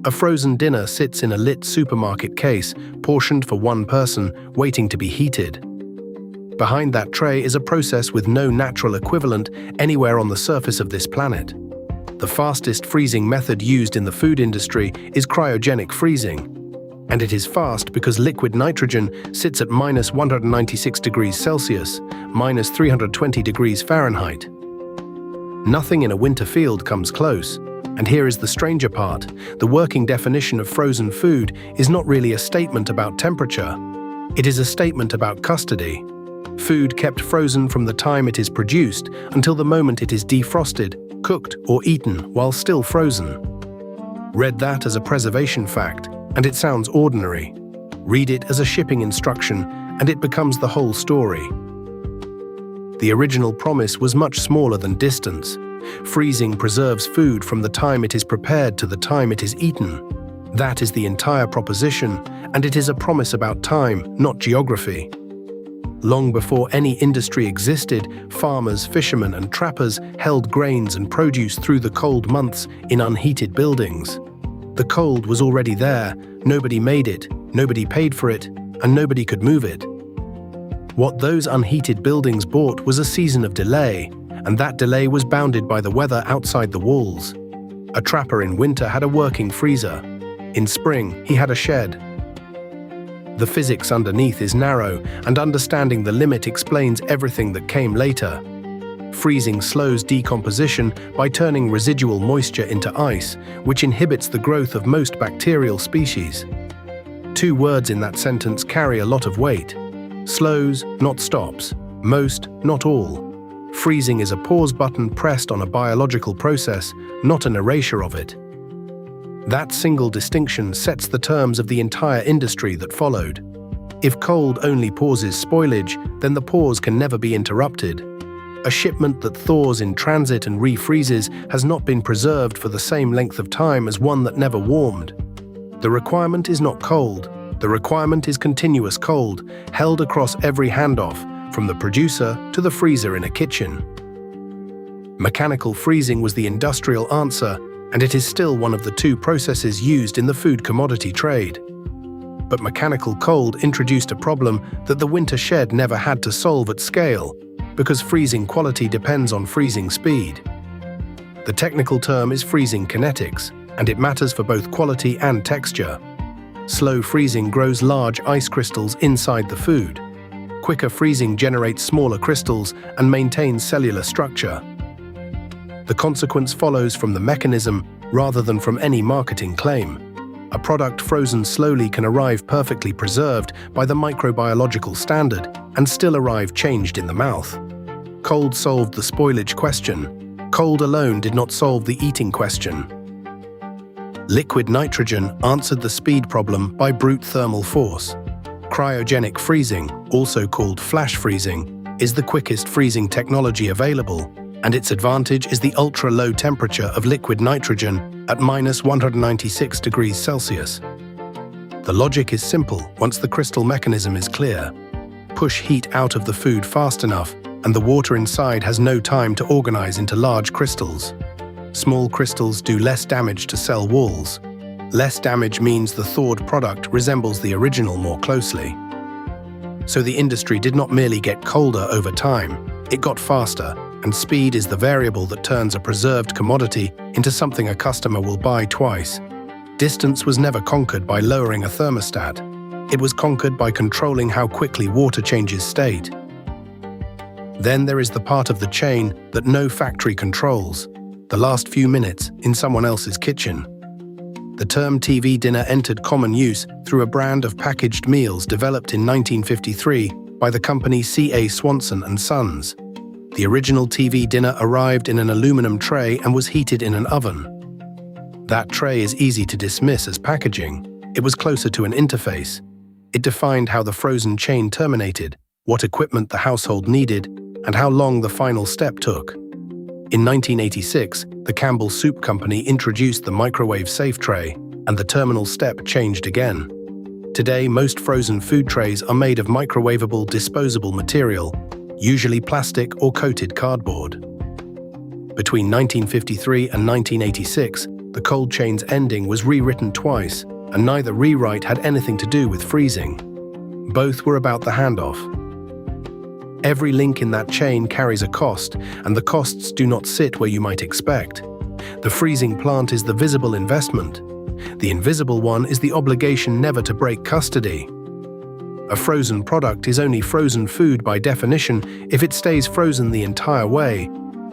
A frozen dinner sits in a lit supermarket case, portioned for one person, waiting to be heated. Behind that tray is a process with no natural equivalent anywhere on the surface of this planet. The fastest freezing method used in the food industry is cryogenic freezing. And it is fast because liquid nitrogen sits at minus 196 degrees Celsius, minus 320 degrees Fahrenheit. Nothing in a winter field comes close. And here is the stranger part. The working definition of frozen food is not really a statement about temperature. It is a statement about custody. Food kept frozen from the time it is produced until the moment it is defrosted, cooked, or eaten while still frozen. Read that as a preservation fact, and it sounds ordinary. Read it as a shipping instruction, and it becomes the whole story. The original promise was much smaller than distance. Freezing preserves food from the time it is prepared to the time it is eaten. That is the entire proposition, and it is a promise about time, not geography. Long before any industry existed, farmers, fishermen, and trappers held grains and produce through the cold months in unheated buildings. The cold was already there, nobody made it, nobody paid for it, and nobody could move it. What those unheated buildings bought was a season of delay, and that delay was bounded by the weather outside the walls. A trapper in winter had a working freezer. In spring, he had a shed. The physics underneath is narrow, and understanding the limit explains everything that came later. Freezing slows decomposition by turning residual moisture into ice, which inhibits the growth of most bacterial species. Two words in that sentence carry a lot of weight. Slows, not stops. Most, not all. Freezing is a pause button pressed on a biological process, not an erasure of it. That single distinction sets the terms of the entire industry that followed. If cold only pauses spoilage, then the pause can never be interrupted. A shipment that thaws in transit and refreezes has not been preserved for the same length of time as one that never warmed. The requirement is not cold. The requirement is continuous cold, held across every handoff, from the producer to the freezer in a kitchen. Mechanical freezing was the industrial answer, and it is still one of the two processes used in the food commodity trade. But mechanical cold introduced a problem that the winter shed never had to solve at scale, because freezing quality depends on freezing speed. The technical term is freezing kinetics, and it matters for both quality and texture. Slow freezing grows large ice crystals inside the food. Quicker freezing generates smaller crystals and maintains cellular structure. The consequence follows from the mechanism rather than from any marketing claim. A product frozen slowly can arrive perfectly preserved by the microbiological standard and still arrive changed in the mouth. Cold solved the spoilage question. Cold alone did not solve the eating question. Liquid nitrogen answered the speed problem by brute thermal force. Cryogenic freezing, also called flash freezing, is the quickest freezing technology available, and its advantage is the ultra-low temperature of liquid nitrogen at minus 196 degrees Celsius. The logic is simple once the crystal mechanism is clear. Push heat out of the food fast enough, and the water inside has no time to organize into large crystals. Small crystals do less damage to cell walls. Less damage means the thawed product resembles the original more closely. So the industry did not merely get colder over time, it got faster, and speed is the variable that turns a preserved commodity into something a customer will buy twice. Distance was never conquered by lowering a thermostat. It was conquered by controlling how quickly water changes state. Then there is the part of the chain that no factory controls, the last few minutes in someone else's kitchen. The term TV dinner entered common use through a brand of packaged meals developed in 1953 by the company C.A. Swanson and Sons. The original TV dinner arrived in an aluminum tray and was heated in an oven. That tray is easy to dismiss as packaging. It was closer to an interface. It defined how the frozen chain terminated, what equipment the household needed, and how long the final step took. In 1986, the Campbell Soup Company introduced the microwave safe tray, and the terminal step changed again. Today, most frozen food trays are made of microwavable disposable material, usually plastic or coated cardboard. Between 1953 and 1986, The cold chain's ending was rewritten twice, and neither rewrite had anything to do with freezing. Both were about the handoff. Every link in that chain carries a cost, and the costs do not sit where you might expect. The freezing plant is the visible investment. The invisible one is the obligation never to break custody. A frozen product is only frozen food by definition if it stays frozen the entire way,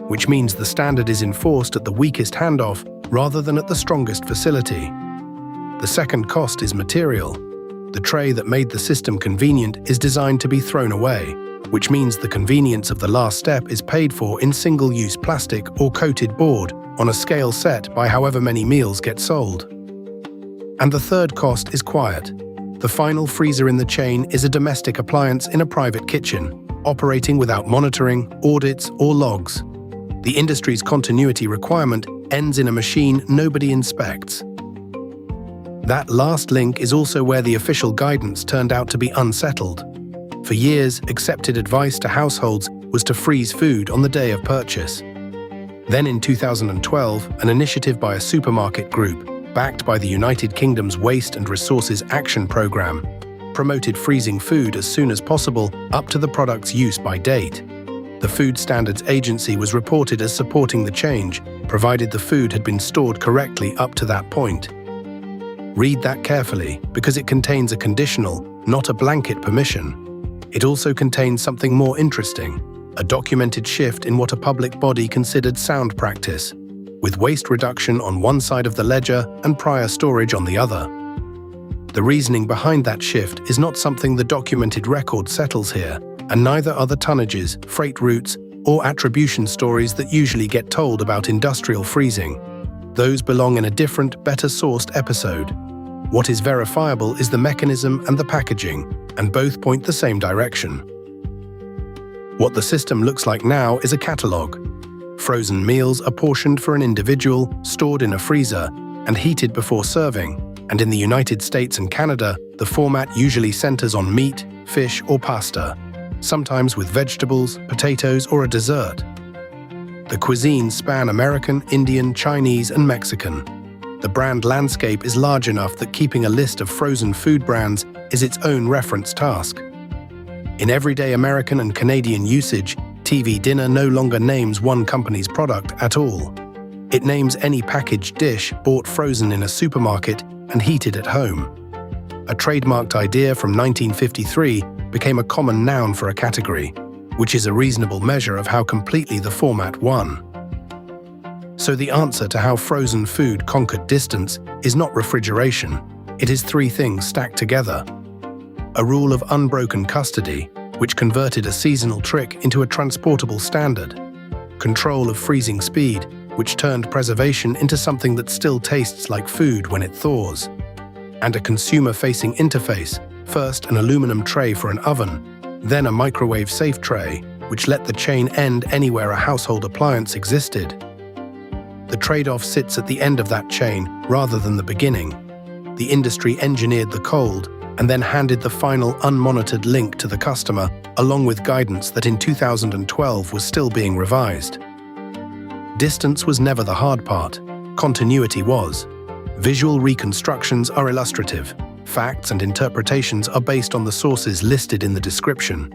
which means the standard is enforced at the weakest handoff rather than at the strongest facility. The second cost is material. The tray that made the system convenient is designed to be thrown away, which means the convenience of the last step is paid for in single-use plastic or coated board on a scale set by however many meals get sold. And the third cost is quiet. The final freezer in the chain is a domestic appliance in a private kitchen, operating without monitoring, audits, or logs. The industry's continuity requirement ends in a machine nobody inspects. That last link is also where the official guidance turned out to be unsettled. For years, accepted advice to households was to freeze food on the day of purchase. Then in 2012, an initiative by a supermarket group, backed by the United Kingdom's Waste and Resources Action Programme, promoted freezing food as soon as possible up to the product's use by date. The Food Standards Agency was reported as supporting the change, provided the food had been stored correctly up to that point. Read that carefully, because it contains a conditional, not a blanket permission. It also contains something more interesting, a documented shift in what a public body considered sound practice, with waste reduction on one side of the ledger and prior storage on the other. The reasoning behind that shift is not something the documented record settles here, and neither are the tonnages, freight routes, or attribution stories that usually get told about industrial freezing. Those belong in a different, better-sourced episode. What is verifiable is the mechanism and the packaging, and both point the same direction. What the system looks like now is a catalogue. Frozen meals are portioned for an individual, stored in a freezer, and heated before serving, and in the United States and Canada, the format usually centers on meat, fish, or pasta, sometimes with vegetables, potatoes, or a dessert. The cuisines span American, Indian, Chinese, and Mexican. The brand landscape is large enough that keeping a list of frozen food brands is its own reference task. In everyday American and Canadian usage, TV dinner no longer names one company's product at all. It names any packaged dish bought frozen in a supermarket and heated at home. A trademarked idea from 1953 became a common noun for a category, which is a reasonable measure of how completely the format won. So the answer to how frozen food conquered distance is not refrigeration. It is three things stacked together. A rule of unbroken custody, which converted a seasonal trick into a transportable standard. Control of freezing speed, which turned preservation into something that still tastes like food when it thaws. And a consumer-facing interface, first an aluminum tray for an oven, then a microwave-safe tray, which let the chain end anywhere a household appliance existed. The trade-off sits at the end of that chain rather than the beginning. The industry engineered the cold, and then handed the final unmonitored link to the customer, along with guidance that in 2012 was still being revised. Distance was never the hard part. Continuity was. Visual reconstructions are illustrative. Facts and interpretations are based on the sources listed in the description.